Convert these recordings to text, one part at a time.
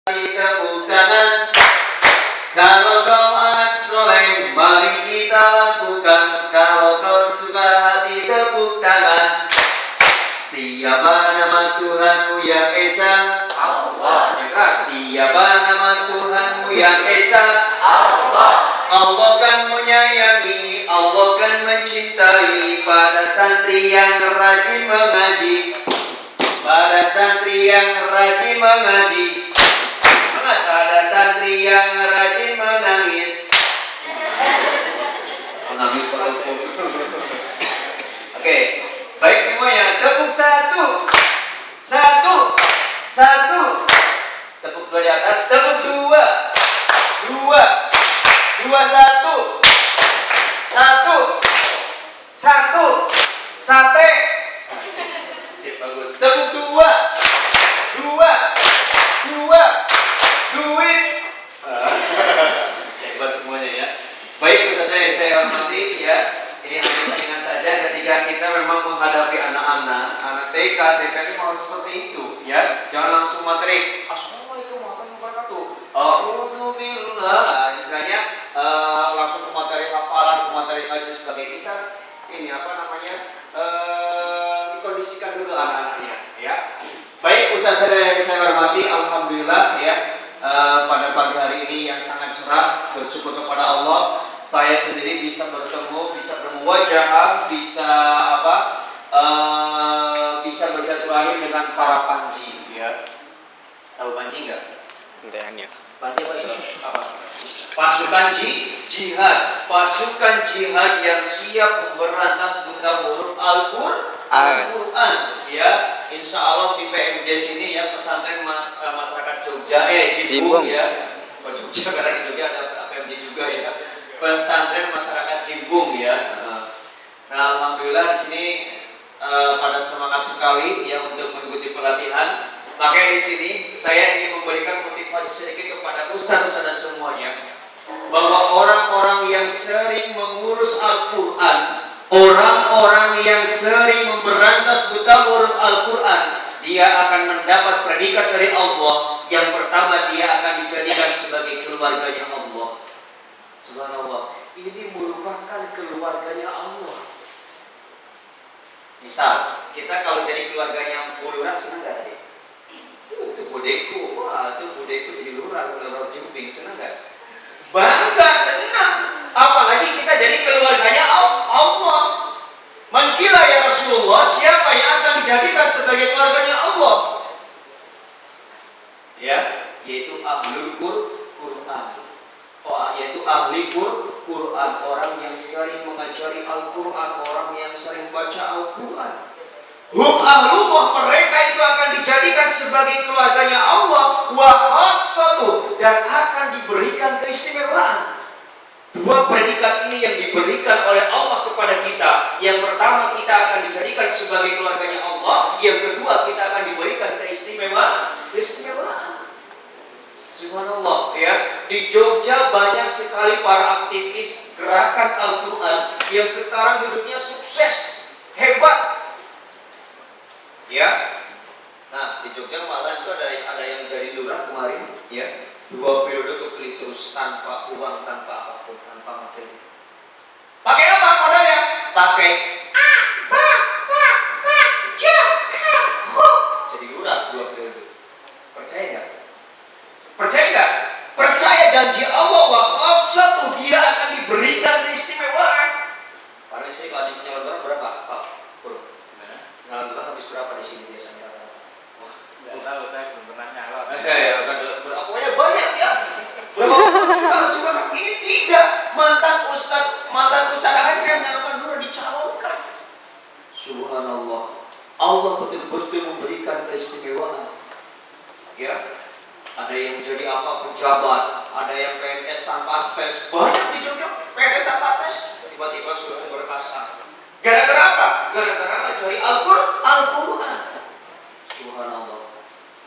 Tepuk tangan. Kalau kau anak soleh, mari kita lakukan. Kalau kau suka hati, tepuk tangan. Siapa nama Tuhanmu yang Esa? Allah. Siapa nama Tuhanmu yang Esa? Allah. Allah kan menyayangi, Allah kan mencintai pada santri yang rajin mengaji. Pada santri yang rajin mengaji. Ada santri yang rajin menangis. Menangis pada hukum. Oke, baik semuanya. Tepuk satu. Tepuk dua di atas. Tepuk dua. Satu. Sate. Sip, bagus. Tepuk dua. Duit. Hebat semuanya ya. Baik Ustaz yang saya hormati ya. Ini hanya saingan saja ketika kita memang menghadapi anak TK, TK ini harus seperti itu ya. Jangan langsung materi. Assalamualaikum warahmatullahi wabarakatuh. Alhamdulillah. Istilahnya langsung ke materi hafalan, ke materi ngaji sebagai kita. Ini apa namanya? Dikondisikan dulu anak-anaknya ya. Baik Ustaz yang saya hormati, alhamdulillah ya. Pada pagi hari ini yang sangat cerah, bersyukur kepada Allah, saya sendiri bisa bertemu wajah, bisa bersilaturahim dengan para panji ya. Tahu panji enggak? Entahnya. Panji apa? Pasukan jihad, pasukan jihad yang siap memberantas buta huruf Al-Quran ya. Insya Allah di PMJ sini ya, pesantren masyarakat Jogja Jimbung ya. Jogja karena di Jogja ada PMJ juga ya. Pesantren masyarakat Jimbung ya. Nah, alhamdulillah di sini pada semangat sekali ya untuk mengikuti pelatihan. Makanya di sini saya ingin memberikan motivasi sedikit kepada ustaz-ustaz semuanya, bahwa orang-orang yang sering mengurus Al-Quran, orang-orang yang sering memberantas buta huruf Al-Quran, dia akan mendapat predikat dari Allah. Yang pertama, dia akan dijadikan sebagai keluarganya Allah. Subhanallah, ini merupakan keluarganya Allah. Misal, kita kalau jadi keluarganya Buluran, senang gak tadi? Itu budeku, wah itu budeku jadi lurah jumping, senang gak? Bangga, senang. Apalagi kita jadi keluarganya Allah. Man qila ya Rasulullah, siapa yang akan dijadikan sebagai keluarganya Allah? Ya, yaitu ahlul Quran. Yaitu ahli Quran, orang yang sering mengajari Al-Quran, orang yang sering baca Al-Quran. Hum ahlullah, mereka itu akan dijadikan sebagai keluarganya Allah, wa khassatuh, dan akan diberikan keistimewaan. Dua predikat ini yang diberikan oleh Allah kepada kita. Yang pertama, kita akan dijadikan sebagai keluarganya Allah. Yang kedua, kita akan diberikan keistimewaan. Subhanallah ya. Di Jogja banyak sekali para aktivis gerakan Al-Quran yang sekarang hidupnya sukses, hebat. Ya. Nah, di Jogja malah itu ada yang jadi lurah kemarin ya. 2 periode kepilih terus tanpa uang, tanpa apapun, tanpa materi. Pakai apa modalnya? Pakai jadi lurah 2 periode. Percaya nggak? Percaya janji Allah bahwa suatu dia akan diberikan keistimewaan. Padahal saya kalau punya lebaran berapa? Pak Pur. Lebaran habis berapa di sini biasanya? Wah, nggak tahu, saya belum pernah nyalon. Pokoknya banyak ya. Berapa suka ini tidak mantan ustaz aja yang nyalon dulu dicalonkan. Subhanallah. Allah betul-betul memberikan keistimewaan. Ya. Ada yang jadi pejabat, ada yang PNS tanpa tes. Banyak di Jogja PNS tanpa tes, tiba-tiba sudah berkasa. Gara-gara apa? Gara-gara cari Al-Quran. Subhanallah.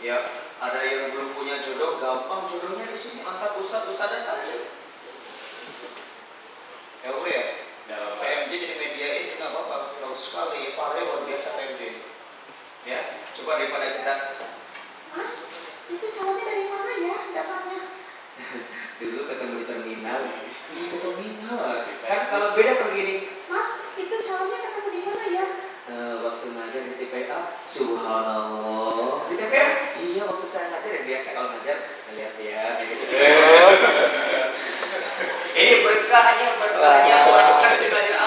Ya, ada yang belum punya jodoh, gampang jodohnya di sini, antar ustaz-ustaznya saja. Ya boleh ya? PMJ jadi media ini nggak apa-apa, bagus sekali. Paling luar biasa PMJ. Ya, coba daripada kita, Mas. Itu calonnya dari mana ya dapatnya? Dulu ketemu di terminal. Di terminal. Kan kalau beda kalau gini. Mas, itu calonnya ketemu di mana ya? Waktu ngajar di TPA, subhanallah. Di TPA? Iya, waktu saya ngajar ya biasa kalau ngajar lihat ya. Gitu. Ini berkahnya bukan belajar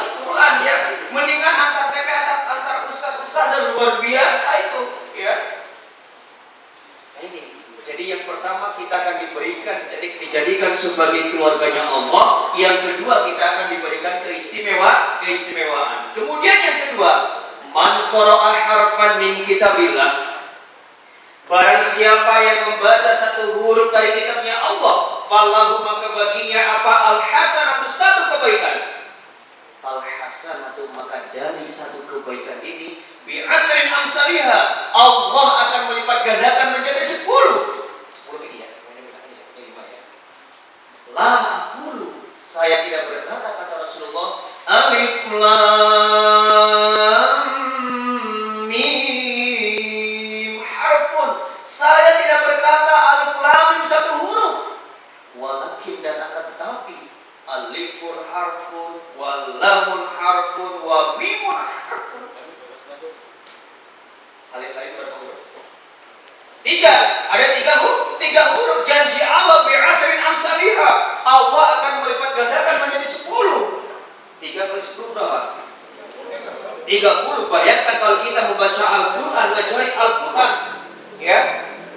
Al-Quran ya. Mendingan antar TPA antar ustaz dan luar biasa itu ya. Ini. Jadi yang pertama kita akan dijadikan sebagai keluarganya Allah. Yang kedua kita akan diberikan keistimewaan. Kemudian yang kedua, man qara'a harfan min kitabillah. Barang siapa yang membaca satu huruf dari kitabnya Allah, falahu maka baginya apa? Al-hasanatu, satu kebaikan. Al-hasanatu, maka dari satu kebaikan ini bi asrin amsalihha, Allah akan melipat gandakan menjadi 10 ini ya. La aqulu, saya tidak berkata, kata Rasulullah, alif lam mim harfun. Saya tidak berkata alif lam mim satu huruf. Walakin, dan akan tetapi, alifun harfun, wa lamun harfun, wa mimun harfun. Alif-alif berapa huruf? Ada tiga huruf. Janji Allah bi asrin amsalihha, Allah akan melipat gandakan menjadi 10. 3 kali 10 berapa? 30. Bayangkan kalau kita membaca Al-Quran, ngajari Al-Quran, ya,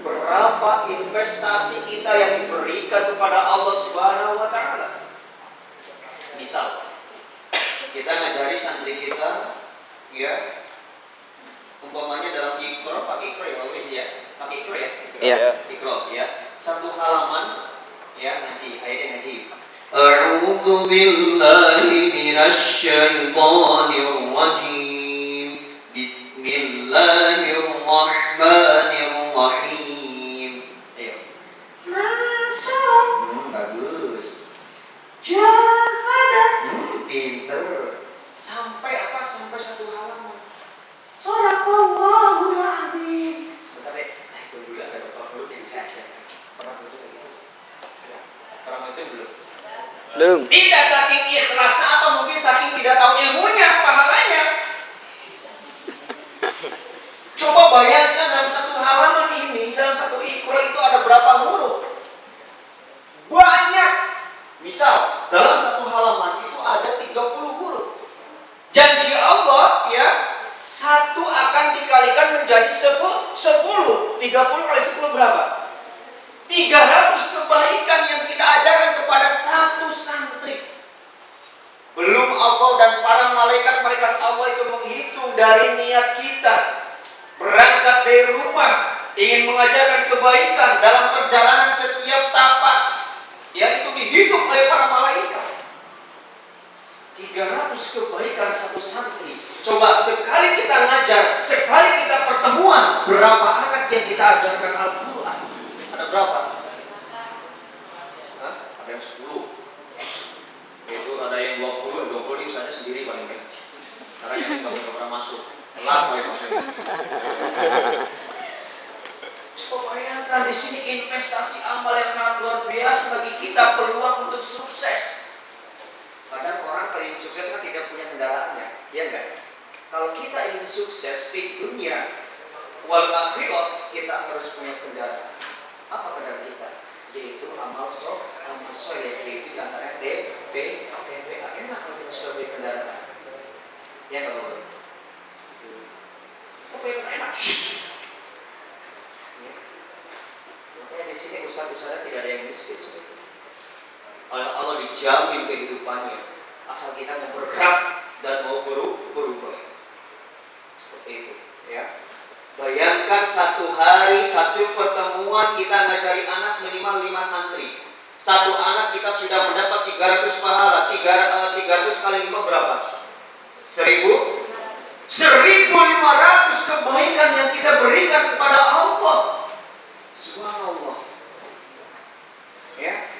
berapa investasi kita yang diberikan kepada Allah Subhanahu wa Ta'ala. Misal, kita ngajari santri kita, ya, umpamanya dalam Iqra, pakai Iqra ya, pakai Iqra ya. Iya. Iqra ya. Satu halaman, ya, ngaji, ayatnya ngaji. A'udzu billahi minasy syaithanir rajim. Bismillahirrahmanirrahim. Ayo. Nasab. Bagus. Jahada. Pinter. Sampai apa? Sampai satu halaman. Shadaqallahul azim. Sebentar deh. Itu dulu ada beberapa huruf yang saya ajarkan. Pernah baca begitu? Pernah itu belum? Belum. Tidak saking ikhlasnya atau mungkin saking tidak tahu ilmunya, pahalanya. Coba bayangkan dalam satu halaman ini, dalam satu Iqra itu ada berapa huruf? Banyak. Misal, dalam satu halaman itu ada 30 huruf. Janji Allah, ya, satu akan dikalikan menjadi 10. 30 kali 10 berapa? 300 kebaikan yang kita ajarkan kepada satu santri. Belum Allah dan para malaikat Allah itu menghitung dari niat kita berangkat dari rumah ingin mengajarkan kebaikan dalam perjalanan setiap tapak, yaitu dihitung oleh para malaikat. 300 kebaikan satu santri. Coba sekali kita ngajar, sekali kita pertemuan, berapa ayat yang kita ajarkan Al-Quran? Ada berapa? Hah? Ada yang 10. Itu ada yang 20 ini usahanya sendiri paling baik. Karena yang nggak pernah masuk. Lama ya maksudnya. Coba bayangkan di sini investasi amal yang sangat luar biasa bagi kita, peluang untuk sukses. Kadang orang kalau ingin sukses kan tidak punya kendaraannya, ya enggak? Kalau kita ingin sukses di dunia wal akhirah, kita harus punya kendaraan. Apa kendaraan kita? Yaitu amal soleh, yaitu antara TPA. Enak kalau kita sudah punya kendaraan. Ya enggak boleh. Apa yang enak? Ya. Makanya di sini usaha-usaha tidak ada yang miskin. Oleh Allah dijamin kehidupannya, asal kita mau bergerak dan mau berubah. Seperti itu, ya. Bayangkan satu hari, satu pertemuan kita ngajari anak minimal 5 santri. Satu anak kita sudah mendapat 300 pahala. 300 kali 5 berapa? 1.500 kebaikan yang kita berikan kepada Allah. Subhanallah. Ya.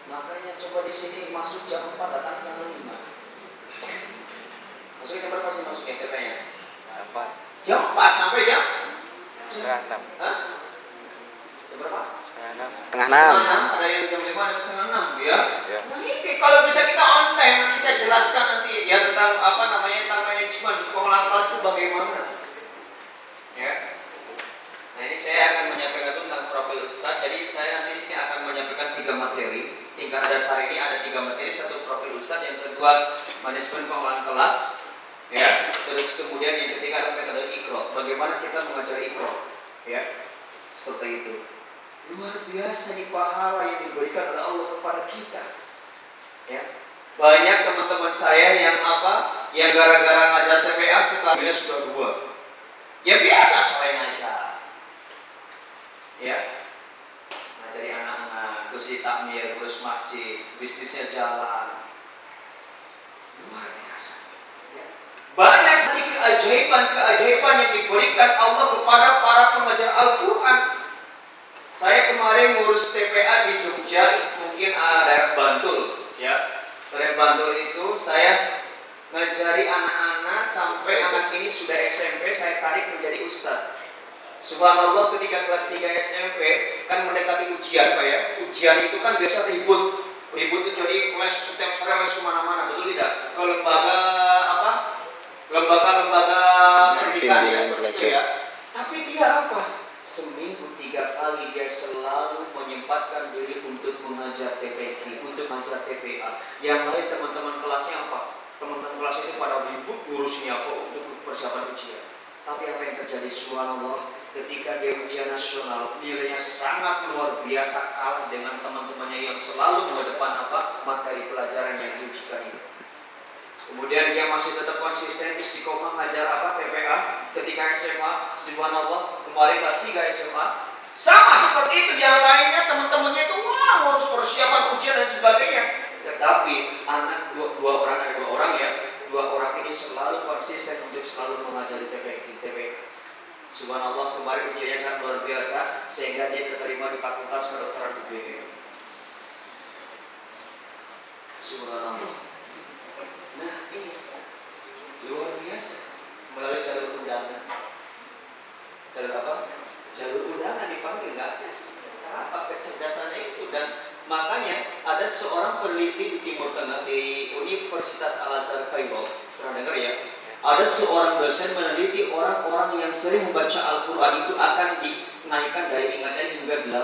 Makanya coba di sini masuk jam 4 datang setengah 5. Masuk jam berapa sih masuknya TP-nya? Jam 4 sampai jam? Setengah 6. Hah? berapa? Setengah enam. Ada yang jam 5, ada setengah 6 ya. Ya. Nah ini kalau bisa kita on time, nanti saya jelaskan nanti ya tentang tentang manajemen pengelolaan kelas itu bagaimana. Ya. Nah ini saya akan menyampaikan dulu tentang profil Ustadz. Jadi saya nanti sini akan menyampaikan 3 materi. Tingkat dasar ini ada 3 materi, satu profil Ustadz, yang kedua manajemen pengelolaan kelas, ya. Terus kemudian yang ketiga ada metode Iqra. Bagaimana kita mengajar Iqra, ya. Seperti itu. Luar biasa nih pahala yang diberikan oleh Allah kepada kita. Ya. Banyak teman-teman saya yang yang gara-gara ngajar TPA setelahnya sudah 2. Ya biasa sore ngajar. Ya. Ngajari anak-anak, terus takmir, terus masjid, bisnisnya jalan. Luar biasa. Ya. Banyak sekali keajaiban-keajaiban yang diberikan Allah kepada para pengajar Al-Quran. Saya kemarin ngurus TPA di Jogja, mungkin daerah Bantul, ya. Daerah Bantul itu saya ngajari anak-anak sampai anak ini sudah SMP, saya tarik menjadi ustadz. Subhanallah, ketika kelas 3 SMP kan mendekati ujian, Pak ya. Ujian itu kan biasa ribut itu jadi kelas setiap sore les kemana-mana, betul tidak? Ke lembaga lembaga pendidikan ya, seperti itu ya. Tapi dia seminggu 3 kali dia selalu menyempatkan diri untuk mengajar TPQ, untuk mengajar TPA. Yang lain teman-teman kelasnya teman-teman kelas itu pada ribut ngurusnya untuk persiapan ujian. Tapi apa yang terjadi? Subhanallah, ketika dia ujian nasional, nilainya sangat luar biasa, kalah dengan teman-temannya yang selalu mengedepan materi pelajaran yang diujikan itu. Kemudian dia masih tetap konsisten istiqomah ngajar TPA. Ketika SMA, subhanallah, kemarin kelas 3 SMA, sama seperti itu. Yang lainnya teman-temannya itu ngurus persiapan ujian dan sebagainya. Tetapi anak dua orang ya, 2 orang ini selalu konsisten untuk selalu mengajari TPA. Subhanallah, kemarin ujiannya sangat luar biasa sehingga dia keterima di Fakultas Kedokteran UGM. Subhanallah. Nah ini luar biasa melalui jalur undangan. Jalur apa? Jalur undangan dipanggil, nggak tes. Apa kecerdasannya itu? Dan makanya ada seorang peneliti di Timur Tengah di Universitas Al Azhar Kairo, pernah dengar ya? Ada seorang dosen meneliti orang-orang yang sering membaca Al-Quran itu akan dinaikkan daya ingatnya hingga 80%.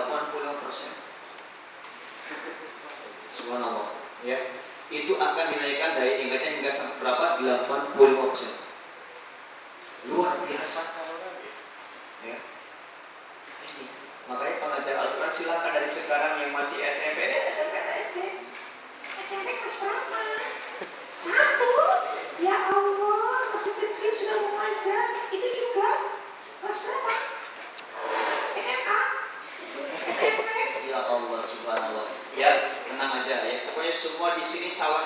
Subhanallah, ya. Itu akan dinaikkan daya ingatnya hingga berapa? 80%. Luar biasa. Ya. Ini. Makanya pengajar Al-Quran silakan dari sekarang yang masih SMP, SD. SMP kelas berapa? 1. Ya Allah, masih kecil sudah mau ngajar. Itu juga kelas berapa? SMA. SMP. Ya Allah, subhanallah. Ya, tenang aja ya. Pokoknya semua di sini calon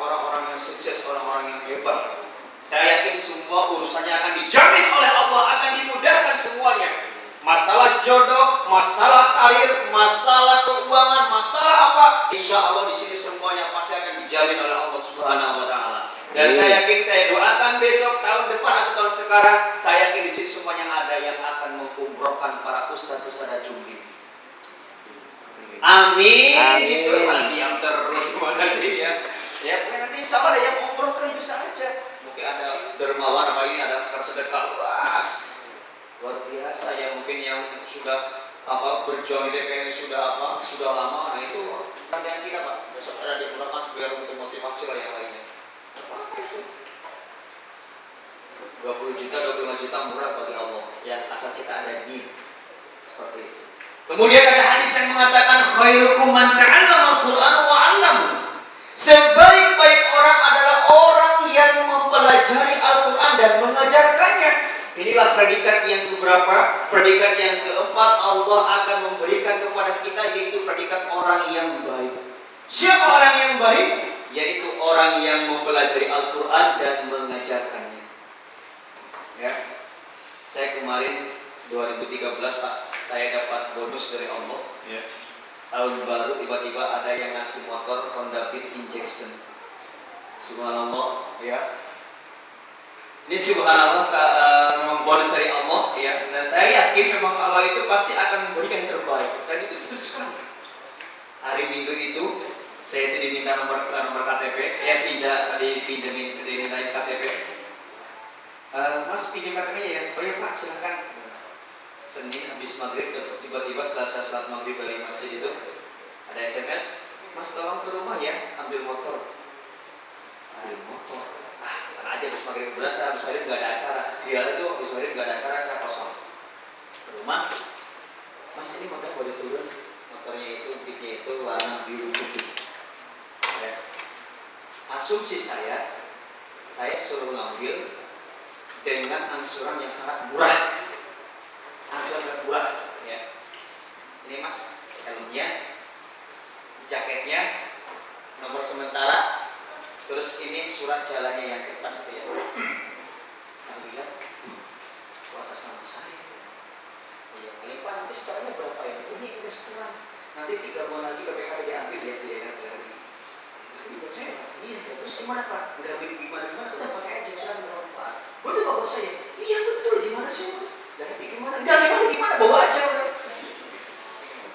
orang-orang yang sukses, orang-orang yang hebat. Saya yakin semua urusannya akan dijamin oleh Allah, akan dimudahkan semuanya. Masalah jodoh, masalah karir, masalah keuangan, masalah insya Allah di sini semuanya pasti akan dijamin oleh Allah Subhanahu Wa Taala. Dan saya yakin, saya doakan besok, tahun depan atau tahun sekarang, saya yakin di sini semuanya ada yang akan mengumrohkan para ustadz-ustadz dan jumlah. Amin. Gitu diam terus, gimana sih ya? Ya nanti insya Allah ada yang umroh kan bisa aja. Mungkin ada dermawan ini, ada sedekah luas, luar biasa ya. Mungkin yang sudah berjuang di DPR sudah lama. Nah itu yang kita Pak. Besok ada dipulangkan biar untuk motivasi lah yang lainnya. Apa itu? 20 juta, 25 juta murah bagi Allah. Yang asal kita ada di seperti itu. Kemudian ada hadis yang mengatakan khairukum man ta'allama al-Qur'an wa 'allama. Sebaik-baik orang adalah orang yang mempelajari Al-Qur'an dan mengajarkannya. Inilah predikat yang keberapa? Predikat yang keempat Allah akan memberikan kepada kita, yaitu predikat orang yang baik. Siapa orang yang baik? Yaitu orang yang mempelajari Al-Qur'an dan mengajarkannya. Ya. Saya kemarin 2013 Pak, saya dapat bonus dari Allah. Ya. Tahun baru tiba-tiba ada yang ngasih motor Honda Beat Injection. Subhanallah, ya. Ini subhanallah memang bonus dari Allah ya. Dan saya yakin memang Allah itu pasti akan memberikan yang terbaik. Dan itu sekali. Hari Minggu itu saya itu diminta nomor KTP, ya dimintain KTP. Mas pinjam KTP-nya ya? Oh ya Pak, silakan. Senin habis maghrib, tiba-tiba setelah saya sholat maghrib dari masjid itu ada SMS, Mas tolong ke rumah ya, ambil motor. Ambil motor. Sana aja habis maghrib, berasa habis maghrib nggak ada acara. Dia itu habis maghrib nggak ada acara, saya kosong. Ke rumah, Mas ini motor boleh turun. Motornya itu pitnya itu warna biru putih. Ya. Asumsi saya suruh ngambil dengan angsuran yang sangat murah. Angsuran sangat murah, ya. Ini Mas, helmnya, jaketnya, nomor sementara, terus ini surat jalannya yang kertas itu ya. Kami lihat, atas nama saya. Ya, paling Pak, nanti sekarangnya berapa ya? Ini udah sekarang. Nanti 3 bulan lagi BPKB diambil ya, dia lagi. Nanti buat saya, iya. Terus gimana Pak? Enggak gimana? Udah pakai aja surat Pak. Betul Pak buat saya. Iya betul. Gimana sih? Nanti gimana? Enggak gimana? Bawa aja udah.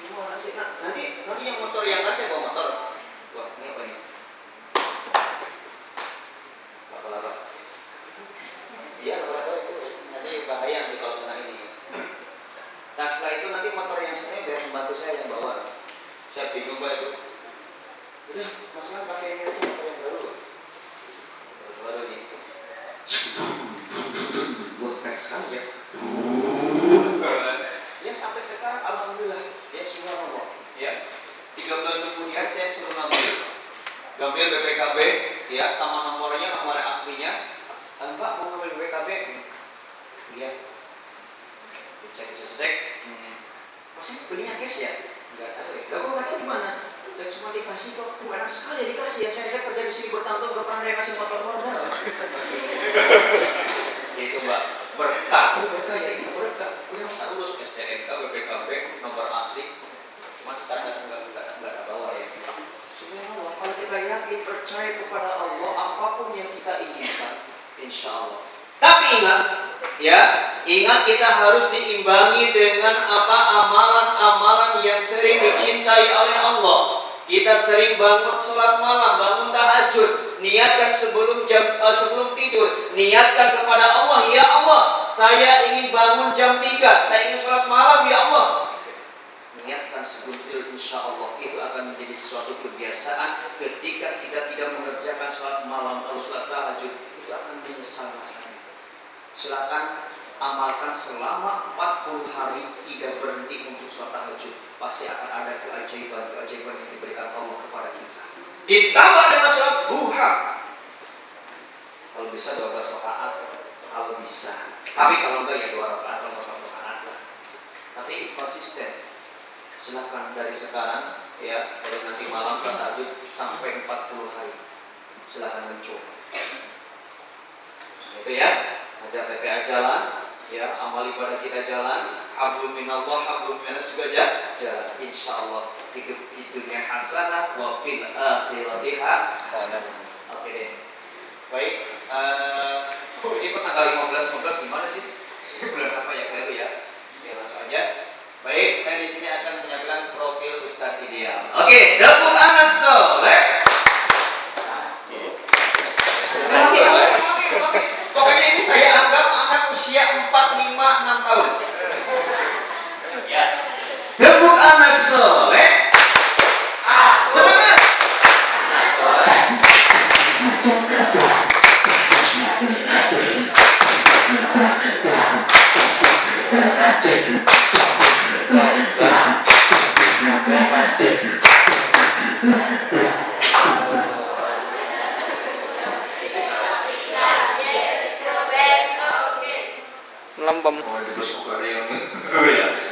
Gimana sih? Nanti yang motor yang saya bawa motor. Wah, ini apa nih? Laba-laba. Iya, laba-laba itu. Nanti bahaya nanti kalau kena ini. Nah setelah itu nanti motor yang saya biar membantu saya yang bawa. Saya bingung Pak itu. Udah, Mas kan pakai ini aja motor yang baru. Baru ini. Buat keren sekali ya. Ya sampai sekarang alhamdulillah ya subhanallah ya. 3 bulan kemudian saya suruh ngambil BPKB ya sama nomornya aslinya. Mbak mau ngambil BPKB? Iya. Dicek. Masih belinya cash ya? Enggak tahu ya. Lah kok enggak tahu gimana? Saya cuma dikasih kok. Enak sekali ya dikasih ya. Saya kerja di sini bertahun-tahun enggak pernah dikasih motor modal. Itu Mbak, berkah ya ini berkah. Udah saya urus STNK, BPKB, nomor asli. Cuma sekarang enggak bawa ya. Subhanallah, kalau kita yakin percaya kepada Allah, apapun yang kita inginkan, insya Allah. Tapi ingat kita harus diimbangi dengan amalan-amalan yang sering dicintai oleh Allah. Kita sering bangun sholat malam, bangun tahajud, niatkan sebelum tidur, niatkan kepada Allah, ya Allah, saya ingin bangun jam 3, saya ingin sholat malam, ya Allah. Niatkan sebelum tidur, insya Allah itu akan menjadi suatu kebiasaan. Ketika kita tidak mengerjakan sholat malam atau sholat tahajud, itu akan menyesal rasanya. Silakan amalkan selama 40 hari tidak berhenti untuk sholat tahajud. Pasti akan ada keajaiban yang diberikan Allah kepada kita. Ditambah dengan sholat duha. Kalau bisa 12 rakaat, kalau bisa. Tapi kalau enggak ya 2 rakaat atau 4 rakaat lah. Tapi konsisten. Silakan dari sekarang ya, dari nanti malam sholat tahajud sampai 40 hari. Silakan mencoba. Itu ya. Ajar TPA jalan, ya, amal ibadah kita jalan, hablum minallah, hablum minas juga jalan. Insyaallah hidup di dunia hasanah wa fil akhirati hasanah. Oke deh. Baik, ini kok tanggal 15 gimana sih? Bulan apa ya kalian ya? Oke, langsung aja. Baik, saya di sini akan menyampaikan profil Ustadz ideal. Oke, tepuk anak soleh. Pokoknya ini saya anggap anak usia 4, 5, 6 tahun. Ya. Tepuk anak soleh. Semangat. Anak soleh. Lempem.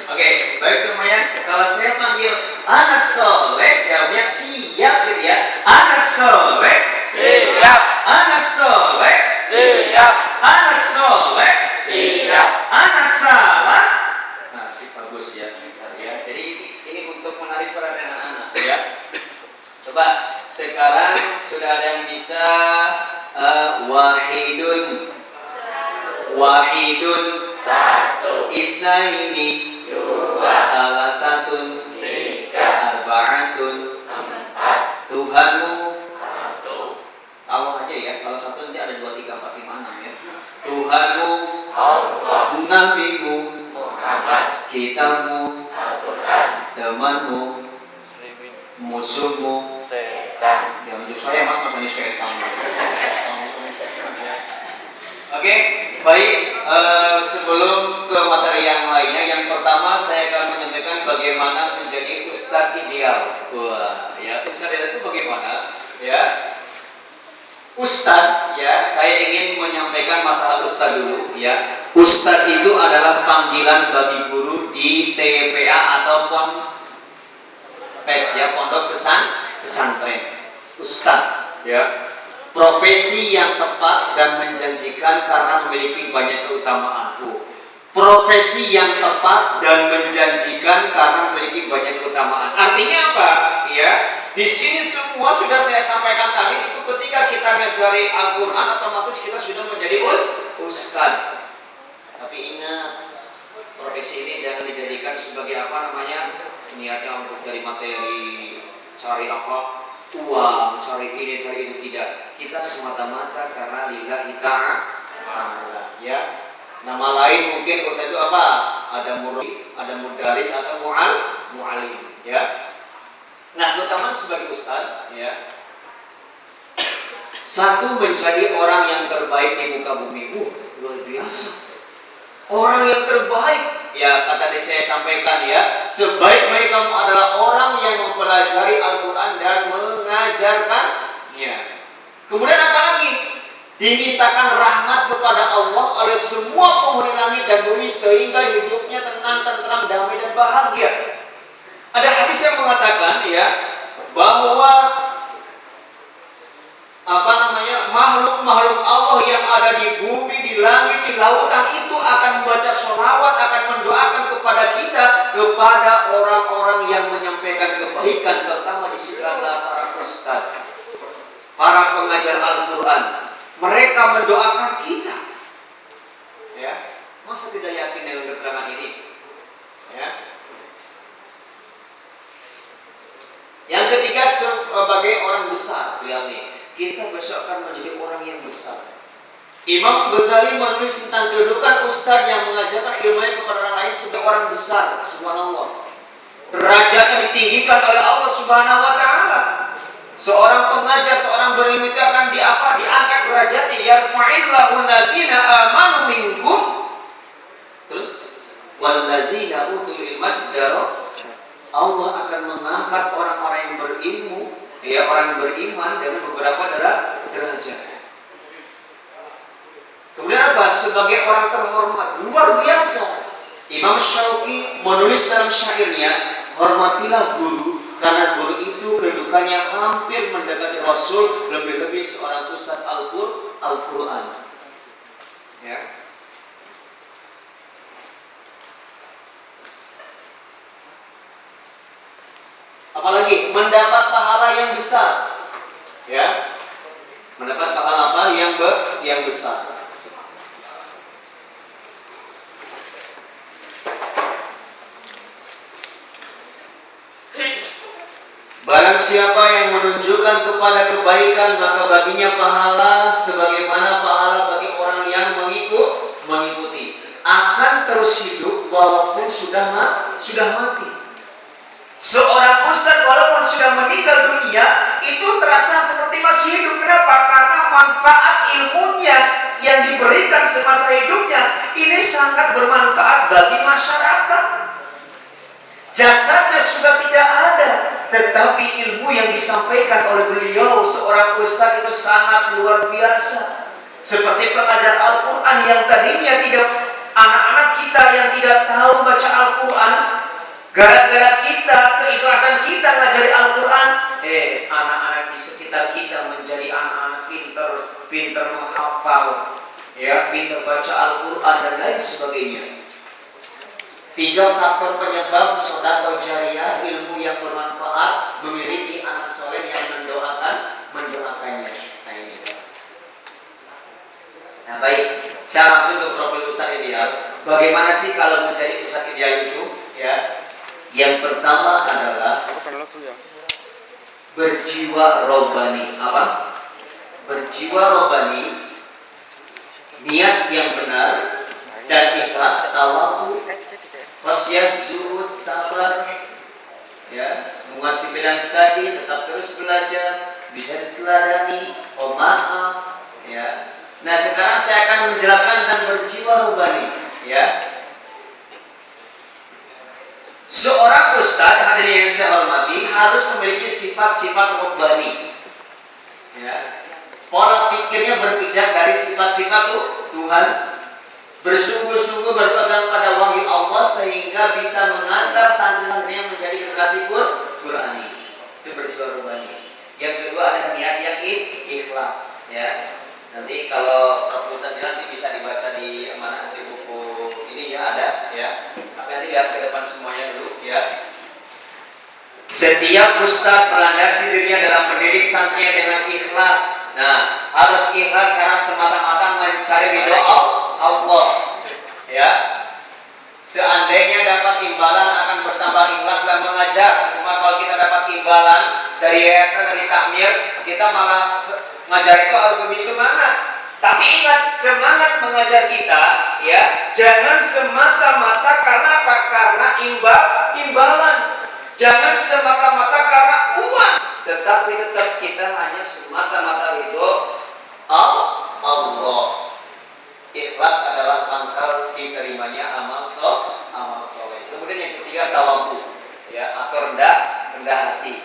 Oke, baik semuanya. Kalau saya panggil anak soleh, jawabnya siap gitu ya. Anak soleh, Siap. anak soleh, Siap. anak soleh, Siap. anak salah. Nah, sih bagus ya. Jadi ini untuk menarik perhatian anak-anak ya. Coba sekarang sudah ada yang bisa wahidun. Wahidun. Satu. Isnaini. Dua. Salah satun. Tiga. Arba'atun. Empat. Tuhanmu. Satu. Salah aja ya. Kalau satu nanti ada 2, 3, 4, 5, 6 ya. Tuhanmu. Allah. Nabimu. Muhammad. Kitabmu. Al-Quran. Temanmu. Musuhmu. Setan. Yang musuh saya mas masanya setan. Oke, baik. Sebelum ke materi yang lainnya, yang pertama saya akan menyampaikan bagaimana menjadi ustadz ideal. Wah, ya ustadz ideal itu bagaimana? Ya, ustadz. Ya, saya ingin menyampaikan masalah ustadz dulu. Ya, ustadz itu adalah panggilan bagi guru di TPA ataupun PES ya, pondok pesantren. Ustadz, ya. Profesi yang tepat dan menjanjikan karena memiliki banyak keutamaan. Profesi yang tepat dan menjanjikan karena memiliki banyak keutamaan. Artinya apa? Ya, di sini semua sudah saya sampaikan tadi. Itu ketika kita ngajari Al-Quran, otomatis kita sudah menjadi ustadz. Tapi ingat, profesi ini jangan dijadikan sebagai apa namanya, niatnya untuk dari materi, cari apa, uang, cari ini, cari itu. Tidak. Kita semata-mata karena lillahi ta'ala. Ya. Nama lain mungkin ustaz itu apa? Ada murid, ada mudaris atau mu'alim. Ya. Nah, keutamaan sebagai ustaz, ya. Satu, menjadi orang yang terbaik di muka bumi. Luar biasa. Orang yang terbaik. Ya, kata tadi saya sampaikan ya, sebaik-baik kamu adalah orang yang mempelajari Al-Quran dan mengajarkannya. Kemudian apa lagi? Dimintakan rahmat kepada Allah oleh semua penghuni langit dan bumi sehingga hidupnya tenang, tentram, damai dan bahagia. Ada hadis yang mengatakan ya bahwa makhluk-makhluk Allah yang ada di bumi, di langit, di lautan itu akan membaca sholawat, akan mendoakan kepada kita, kepada orang-orang yang menyampaikan kebaikan, terutama di sini adalah para ustaz, para pengajar Al-Quran. Mereka mendoakan kita. Ya, masa tidak yakin dengan keterangan ini? Ya. Yang ketiga, sebagai orang besar, lihat nih, kita besok akan menjadi orang yang besar. Imam Ghazali menulis tentang kedudukan ustaz yang mengajarkan ilmunya kepada orang lain sebagai orang besar. Subhanallah. Derajatnya ditinggikan oleh Allah Subhanahu wa taala. Seorang pengajar, seorang berilmu itu akan diangkat derajatnya. Yarfa'illahu alladziina aamanu minkum. Terus walladzina utul ilma darajat. Allah akan mengangkat orang-orang yang berilmu, ya, orang yang beriman dengan beberapa derajat. Kemudian apa? Sebagai orang terhormat, luar biasa. Imam Syauqi menulis dalam syairnya, hormatilah guru, karena guru itu kedudukannya hampir mendekati Rasul, lebih-lebih seorang ustaz Al-Quran. Ya. Apalagi mendapat pahala yang besar. Ya. Mendapat pahala apa? Yang besar. Barang siapa yang menunjukkan kepada kebaikan, maka baginya pahala sebagaimana pahala bagi orang yang mengikuti. Akan terus hidup walaupun sudah mati. Seorang ustaz walaupun sudah meninggal dunia, itu terasa seperti masih hidup. Kenapa? Karena manfaat ilmunya yang diberikan semasa hidupnya ini sangat bermanfaat bagi masyarakat. Jasadnya sudah tidak ada, tetapi ilmu yang disampaikan oleh beliau seorang ustaz itu sangat luar biasa. Seperti pengajar Al-Quran yang tadinya tidak, anak-anak kita yang tidak tahu baca Al-Quran, gara-gara kita, keikhlasan kita ngajari Al-Quran, anak-anak di sekitar kita menjadi anak-anak pintar menghafal, ya, pintar baca Al-Quran dan lain sebagainya. 3 faktor penyebab sedekah jariyah, ilmu yang bermanfaat, memiliki anak soleh yang mendoakannya. Nah ini. Nah baik. Saya langsung ke profil Ustadz ideal. Bagaimana sih kalau menjadi Ustadz ideal itu? Ya, yang pertama adalah berjiwa robbani. Apa? Berjiwa robbani, niat yang benar dan ikhlas, tawakkul, khasyah, zuhud, sabar, ya, menguasai bidang studi, tetap terus belajar, bisa diteladani, maaf, ya. Nah, sekarang saya akan menjelaskan tentang berjiwa robbani, ya. Seorang ustadz, hadirin yang saya hormati, harus memiliki sifat-sifat robbani, ya. Pola pikirnya berpijak dari sifat-sifat Tuhan, bersungguh-sungguh berpegang pada wahyu Allah sehingga bisa mengantar santri-santrinya menjadi generasi Qurani. Itu berjiwa robbani. Yang kedua ada niat yang ikhlas, ya. Nanti kalau Prof. Ustadz nanti bisa dibaca di mana, di buku ini ya ada, ya. Tapi nanti lihat ke depan semuanya dulu, ya. Setiap ustadz melandasi dirinya dalam mendidik santrinya dengan ikhlas. Nah, harus ikhlas karena semata-mata mencari ridho Allah, ya. Seandainya dapat imbalan akan bertambah ikhlas dan mengajar. Cuma kalau kita dapat imbalan dari yayasan, dari takmir, kita malah ngajar itu harus lebih semangat. Tapi ingat, semangat mengajar kita, ya, jangan semata-mata karena apa? Karena imbalan. Jangan semata-mata karena uang, tetapi tetap kita hanya semata-mata ridho Allah. Ikhlas adalah pangkal diterimanya amal soleh. Kemudian yang ketiga tawakkul, ya, atau rendah hati.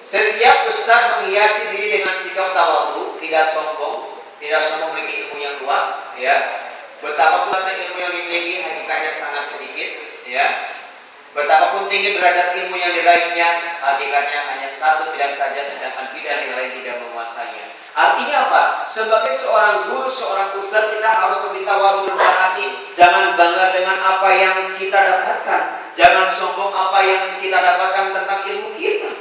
Setiap ustaz menghiasi diri dengan sikap tawakkul, tidak sombong memiliki ilmu yang luas, ya. Betapapun ilmu yang dimiliki hakikatnya sangat sedikit, ya. Betapapun tinggi derajat ilmu yang diraihnya, hakikatnya hanya satu bidang saja, sedangkan bidang yang lain tidak menguasainya. Artinya apa? Sebagai seorang guru, seorang ustaz, kita harus lebih tawadhu, rendah hati. Jangan bangga dengan apa yang kita dapatkan. Jangan sombong apa yang kita dapatkan tentang ilmu kita.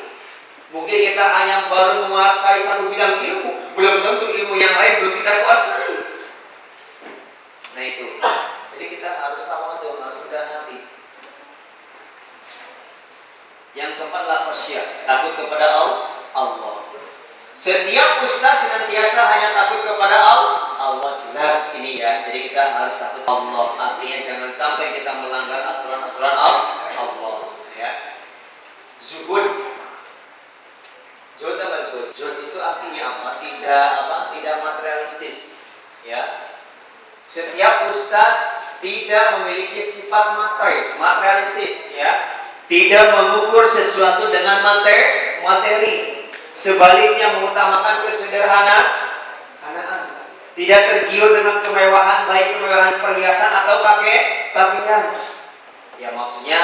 Mungkin kita hanya baru menguasai satu bidang ilmu, belum tentu ilmu yang lain belum kita kuasai. Nah itu. Jadi kita harus tawadhu, harus rendah hati. Yang keempat adalah khasyah, takut kepada Allah. Setiap ustaz senantiasa hanya takut kepada Allah, jelas ini ya. Jadi kita harus takut Allah. Artinya jangan sampai kita melanggar aturan-aturan Allah, ya. Zuhud apa zuhud? Zuhud itu artinya apa? Tidak materialistis, ya. Setiap ustaz tidak memiliki sifat materialistis, ya. Tidak mengukur sesuatu dengan materi. Sebaliknya mengutamakan kesederhanaan. Tidak tergiur dengan kemewahan, baik kemewahan perhiasan atau pakaian. Ya maksudnya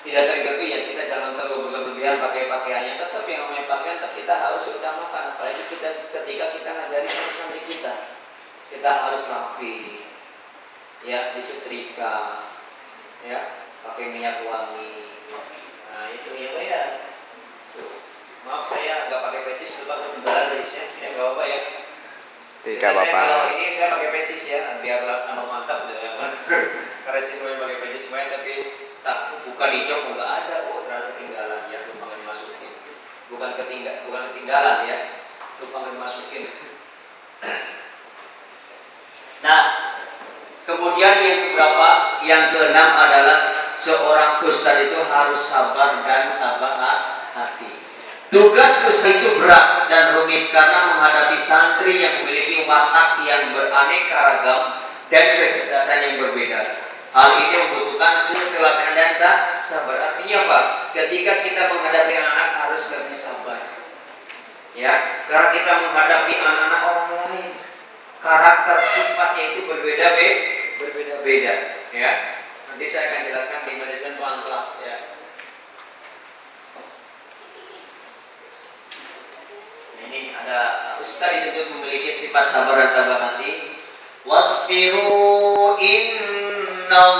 tidak tergiur itu ya kita jangan terlalu berlebihan pakai pakaiannya. Tetap yang namanya pakaian tetap kita harus utamakan. Apalagi ketika kita ngajari santri kita harus rapi, ya, disetrika, ya, pakai minyak wangi. Nah itu ya. Maaf saya nggak pakai pecis, lupa ketinggalan guys ya. Ya nggak apa-apa ya. Tidak apa-apa. Kalau ini saya pakai pecis ya, biar mantap gitu ya. Karena sih semuanya pakai pecis semuanya, tapi tak bukan dicok nggak ada. Oh ternyata ketinggalan ya, lupa nggak dimasukin. Bukan ketinggalan ya, lupa nggak dimasukin. Nah, kemudian yang keberapa? Yang keenam adalah seorang ustadz itu harus sabar dan tabah hati. Tugas ustadz itu berat dan rumit karena menghadapi santri yang memiliki watak yang beraneka ragam dan kecerdasan yang berbeda. Hal ini membutuhkan ketelatenan dan sabar. Artinya apa? Ketika kita menghadapi anak harus lebih sabar. Ya, karena kita menghadapi anak-anak orang lain, karakter sifatnya itu berbeda-beda, ya. Nanti saya akan jelaskan di manajemen kelas, ya. Ini ada ustaz dituntut memiliki sifat sabar dan tabah hati. Wasbiru innallaha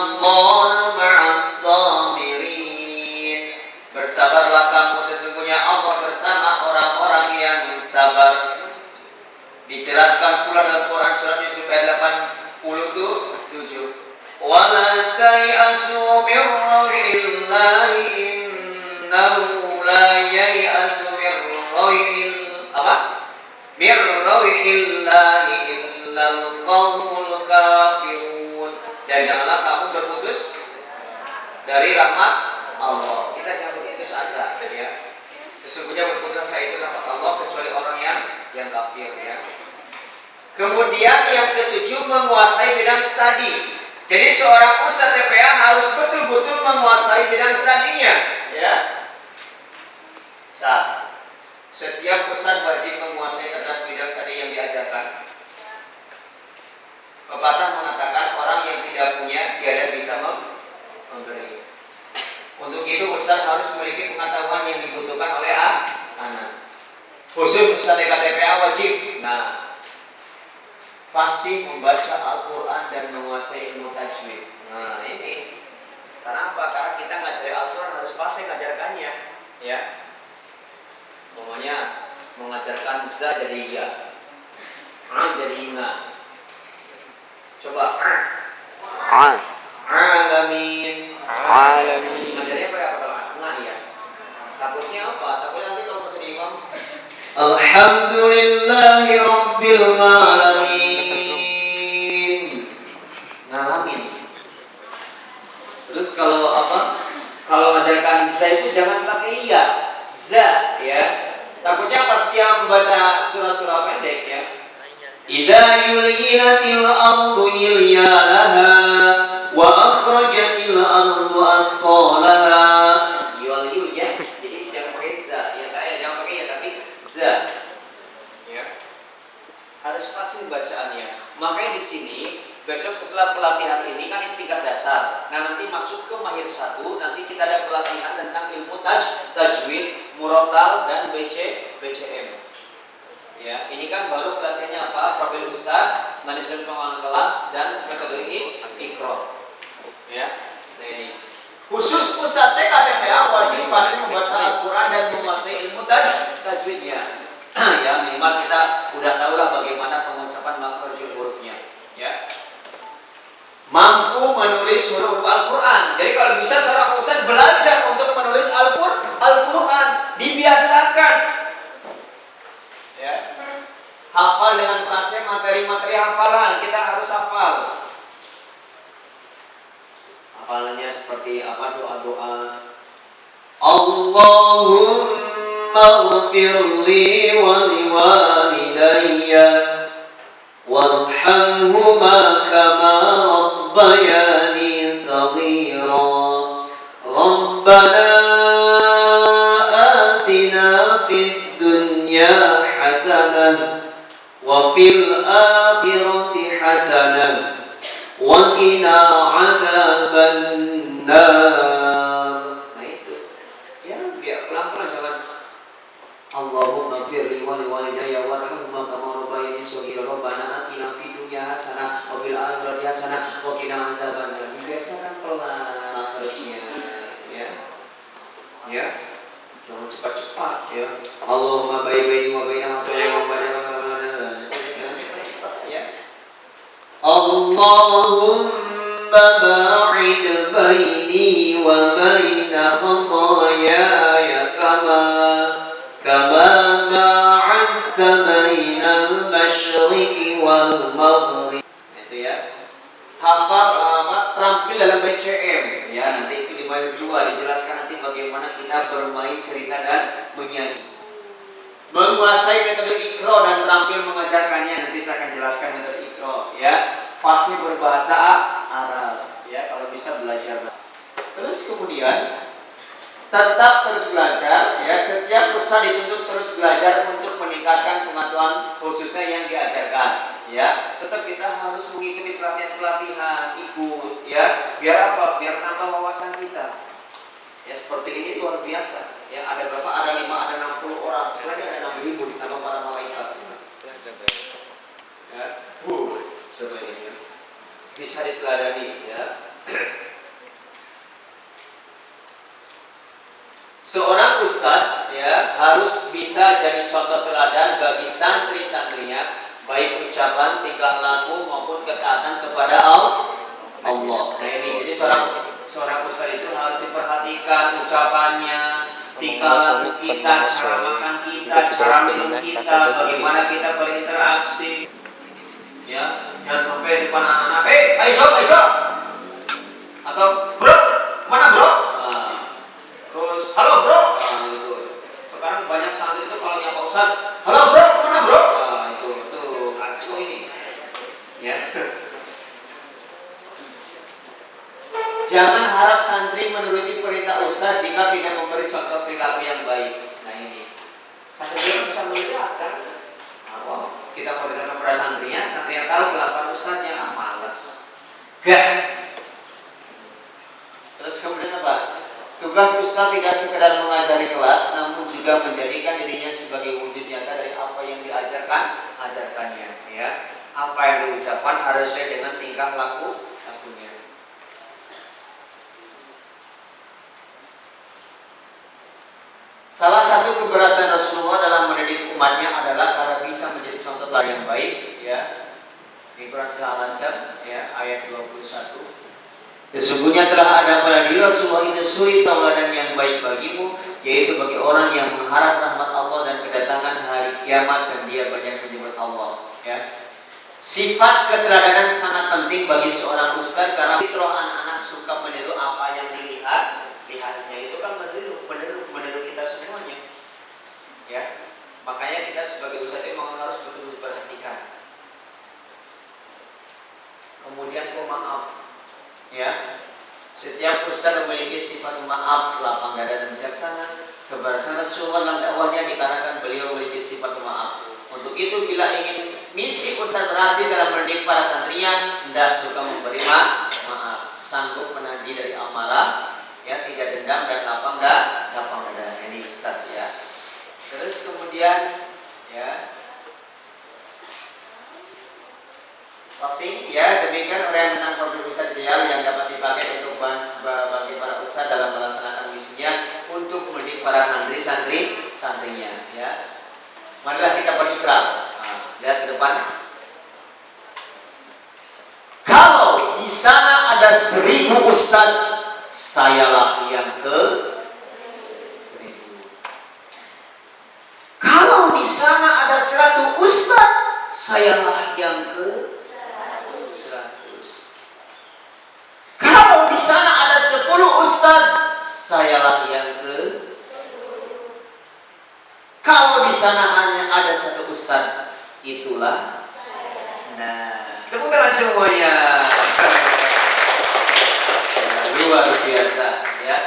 ma'as sabirin. Bersabarlah kamu, sesungguhnya Allah bersama orang-orang yang sabar. Dijelaskan pula dalam Quran surat Yusuf ayat 87. Wala tai'asu min rauhillahi innahu la yai'asu min rauhil apa? Min rauhillahi illal qaumul kafirun. Dan janganlah kamu berputus dari rahmat Allah. Kita jangan berputus asa, ya. Sesungguhnya berputus asa itu rahmat Allah kecuali orang yang kafir, ya. Kemudian yang ketujuh, menguasai bidang studi. Jadi seorang ustadz TPA harus betul-betul menguasai bidang studinya, ya. Setiap ustadz wajib menguasai tentang bidang studi yang diajarkan. Pepatah mengatakan orang yang tidak punya tiada bisa memberi. Untuk itu ustadz harus memiliki pengetahuan yang dibutuhkan oleh anak. Khusus ustadz TPA wajib. Fasih membaca Al-Quran dan menguasai ilmu tajwid. Nah ini karena apa? Karena kita ngajari Al-Quran harus fasih ngajarkannya, ya. Pokoknya mengajarkan za jadi ya, jadi ina. Coba alamin. Ngajarnya apa ya? Kalau ya. Takutnya apa? Takutnya nanti kalau mau jadi imam. Alhamdulillahi Rabbil Alamin. Ngalamin. Terus kalau apa? Kalau mengajarkan za itu jangan pakai ya. Za, ya. Takutnya pas dia membaca surah-surah pendek, ya. Idza yulinatil ardu ilyalaha wa akhrajatil ardu athqalaha. Yul ya. Jadi jangan pakai za, ya. Jangan pakai ya tapi za, ya. Harus fasih bacaannya. Makanya di sini besok setelah pelatihan ini kan ini tingkat dasar. Nah nanti masuk ke mahir 1, nanti kita ada pelatihan tentang ilmu tajwid, murotal dan BCM. Ya, ini kan baru pelatihannya apa? Profil Ustaz, manajemen pengelolaan kelas dan metode Iqra. Ya, nah ini. Khusus Ustaz TPA wajib pasti membaca Al-Quran dan menguasai ilmu tajwidnya. Ya, minimal kita udah tahu lah bagaimana pengucapan makhrajul hurufnya, ya. Mampu menulis huruf Al-Quran. Jadi kalau bisa seorang ustaz belajar untuk menulis Al-Quran, dibiasakan, ya. Hafal dengan prasem materi-materi hafalan, kita harus hafal. Hafalannya seperti apa? Doa-doa. Allahumma ighfirli wa liwalidayya warhamhuma kama rabbayani saghira. Rabbana atina fid dunya hasanah wa fil akhirati hasanah wa qina adzabannar. Nah itu. Ya, biar pelan-pelan jangan Allahumma firli wa liwalidayya warhamhuma kama rabbayani shaghira. Rabbana atina fid dunya hasanah wa fil akhirati hasanah wa qina adzabannar. Biasakan pelan makhrajnya, ya. Ya. Jangan cepat-cepat, ya. Allahumma baini wa baina Allahumma ba'id baini wa baina khataayaya kama ba'adta bainal masyriqi wal maghrib. Itu ya. Hafal terampil dalam BCM, ya. Nanti itu di mahir 2 dijelaskan nanti bagaimana kita bermain cerita dan menyanyi. Menguasai metode Iqra dan terampil mengajarkannya, nanti saya akan jelaskan metode Iqra, ya. Pasti berbahasa Arab, ya, kalau bisa belajar. Terus kemudian tetap terus belajar, ya. Setiap ustaz dituntut terus belajar untuk meningkatkan pengetahuan khususnya yang diajarkan, ya. Tetap kita harus mengikuti pelatihan-pelatihan, ikut, ya. Biar apa? Biar nambah wawasan kita. Ya seperti ini luar biasa. Ya ada berapa? Ada 5, ada 60 orang. Sebenarnya ada 6.000 ditambah para malaikat. Ya, coba ini ya. Bisa diteladani, ya. Seorang ustadz, ya, harus bisa jadi contoh teladan bagi santri-santrinya baik ucapan, tingkah laku maupun ketaatan kepada Allah. Nah ini jadi seorang ustaz itu harus diperhatikan ucapannya, tingkah laku kita, cara makan kita, cara minum kita, bagaimana kita berinteraksi. Ya, jangan sampai depan anak-anak, ayo, atau bro, mana bro? Nah, terus halo bro. Nah, gitu. Sekarang banyak santri itu kalau nyapa ustaz, halo bro, mana bro? Nah, itu kacau ini. Ya. Jangan harap santri menuruti perintah ustaz jika tidak memberi contoh perilaku yang baik. Nah ini, santri itu bisa melihat kan. Kita berikan kepada santrinya, santri yang tahu kelakuan ustaznya males. Gah. Terus kemudian apa? Tugas ustaz tidak sekedar mengajari kelas, namun juga menjadikan dirinya sebagai wujud nyata dari apa yang ajarkannya. Ya, apa yang diucapkan harus sesuai dengan tingkah lakunya. Salah satu keberhasilan Rasulullah dalam mendidik umatnya adalah karena bisa menjadi contoh teladan yang baik, ya. Di Quran Surah Al-Ahzab, ya, ayat 21. Sesungguhnya telah ada pada diri Rasulullah itu suri tauladan yang baik bagimu, yaitu bagi orang yang mengharap rahmat Allah dan kedatangan hari kiamat dan dia banyak menyebut Allah. Ya. Sifat keteladanan sangat penting bagi seorang ustaz karena fitrah anak-anak suka meniru apa yang lihatnya itu kan meniru kita semuanya. Ya. Makanya kita sebagai ustaz itu memang harus betul-betul perhatikan. Kemudian pemaaf. Ya, setiap ustaz memiliki sifat maaf, lapang dada dan bijaksana. Keberhasilan Rasulullah dalam dakwahnya dikarenakan beliau memiliki sifat maaf. Untuk itu bila ingin misi ustaz berhasil dalam mendidik para santrinya, hendak suka memberi maaf, sanggup menahan dari amarah, ya, tidak dendam dan lapang dada. Ini ustaz ya. Terus kemudian ya, closing, ya, demikian uraian tentang profil ustaz ideal yang dapat dipakai untuk bagi para ustaz dalam melaksanakan misinya untuk mendidik para santrinya, ya. Marilah kita berikrar. Nah, lihat ke depan. Kalau di sana ada 1000 ustaz, sayalah yang ke 1000. Kalau di sana ada 100 ustaz, sayalah yang ke 100. Kalau di sana ada 10 ustaz, sayalah yang ke 10. Kalau di sana hanya ada 1 ustaz, itulah. Nah, tepuk tangan semuanya. Luar biasa, ya.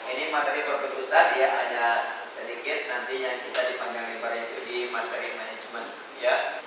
Ini materi profil ustaz, ya, hanya sedikit. Nanti yang kita dipandang lebar itu di materi manajemen, ya.